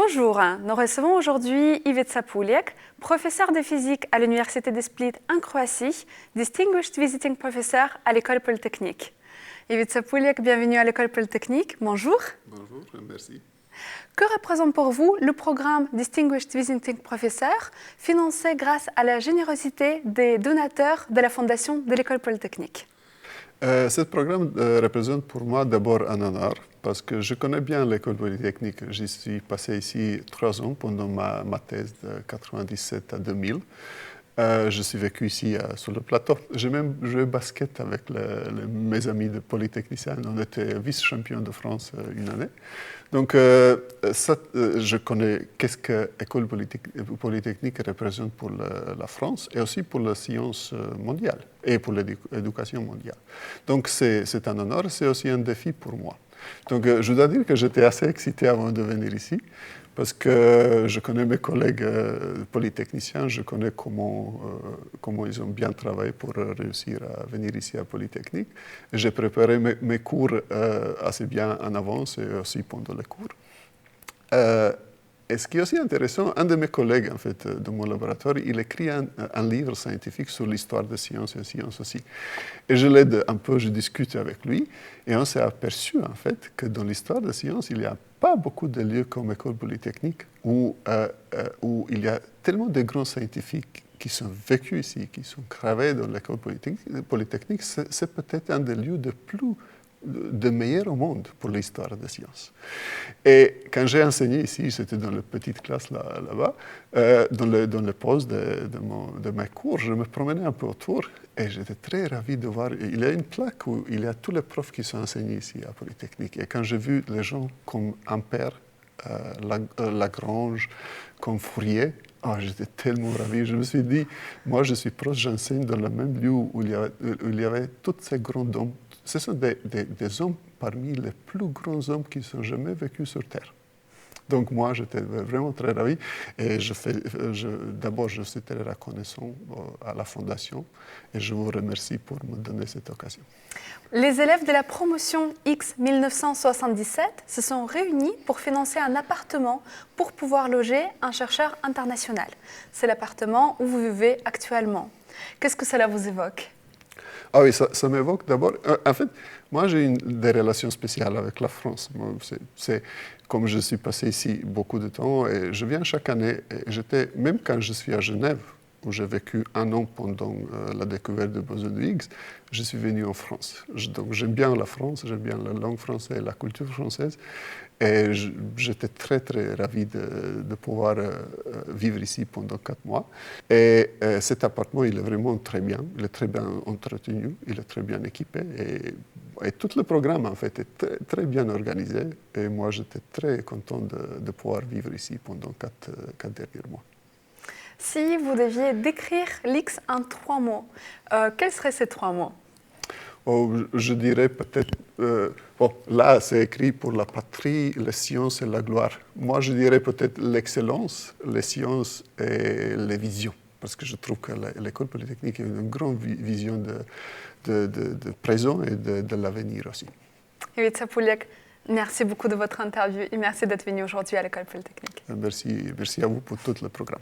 Bonjour, nous recevons aujourd'hui Ivica Puljak, professeur de physique à l'Université de Split en Croatie, Distinguished Visiting Professor à l'École Polytechnique. Ivica Puljak, bienvenue à l'École Polytechnique. Bonjour. Bonjour, merci. Que représente pour vous le programme Distinguished Visiting Professor, financé grâce à la générosité des donateurs de la Fondation de l'École Polytechnique? Ce programme représente pour moi d'abord un honneur parce que je connais bien l'École Polytechnique. J'y suis passé ici 3 ans pendant ma thèse de 1997 à 2000. Je suis vécu ici sur le plateau. J'ai même joué basket avec mes amis de polytechniciens. On était vice-champion de France une année. Donc, je connais qu'est-ce que l'École Polytechnique représente pour la France et aussi pour la science mondiale et pour l'éducation mondiale. Donc, c'est un honneur, c'est aussi un défi pour moi. Donc, je dois dire que j'étais assez excité avant de venir ici parce que je connais mes collègues polytechniciens, je connais comment ils ont bien travaillé pour réussir à venir ici à Polytechnique. J'ai préparé mes cours assez bien en avance et aussi pendant les cours. Et ce qui est aussi intéressant, un de mes collègues en fait, de mon laboratoire, il écrit un livre scientifique sur l'histoire des sciences et sciences aussi. Et je l'aide un peu, je discute avec lui, et on s'est aperçu en fait que dans l'histoire des sciences, il n'y a pas beaucoup de lieux comme École Polytechnique où il y a tellement de grands scientifiques qui sont vécus ici, qui sont gravés dans l'École Polytechnique. C'est peut-être un des lieux de meilleurs au monde pour l'histoire des sciences. Et quand j'ai enseigné ici, c'était dans la petite classe là-bas, dans le poste de mes cours, je me promenais un peu autour et j'étais très ravi de voir, il y a une plaque où il y a tous les profs qui sont enseignés ici à Polytechnique. Et quand j'ai vu les gens comme Ampère, Lagrange, comme Fourier, j'étais tellement ravi. Je me suis dit, moi je suis proche, j'enseigne dans le même lieu où il y avait tous ces grands hommes. Ce sont des hommes parmi les plus grands hommes qui sont jamais vécus sur Terre. Donc moi, j'étais vraiment très ravi. Et d'abord, je suis très reconnaissant à la Fondation et je vous remercie pour me donner cette occasion. Les élèves de la promotion X 1977 se sont réunis pour financer un appartement pour pouvoir loger un chercheur international. C'est l'appartement où vous vivez actuellement. Qu'est-ce que cela vous évoque ? Ah oui, ça m'évoque d'abord. En fait, moi, j'ai des relations spéciales avec la France. C'est comme je suis passé ici beaucoup de temps et je viens chaque année. Même quand je suis à Genève, où j'ai vécu 1 an pendant la découverte de boson de Higgs, je suis venu en France. Donc j'aime bien la France, j'aime bien la langue française et la culture française. Et j'étais très, très ravi de pouvoir vivre ici pendant 4 mois. Et cet appartement, il est vraiment très bien. Il est très bien entretenu, il est très bien équipé. Et tout le programme, en fait, est très, très bien organisé. Et moi, j'étais très content de pouvoir vivre ici pendant 4 derniers mois. Si vous deviez décrire l'X en 3 mots, quels seraient ces 3 mots ? Je dirais peut-être, là c'est écrit pour la patrie, les sciences et la gloire. Moi je dirais peut-être l'excellence, les sciences et les visions. Parce que je trouve que l'École Polytechnique a une grande vision de présent et de l'avenir aussi. Ivica Puljak, merci beaucoup de votre interview et merci d'être venu aujourd'hui à l'École Polytechnique. Merci à vous pour tout le programme.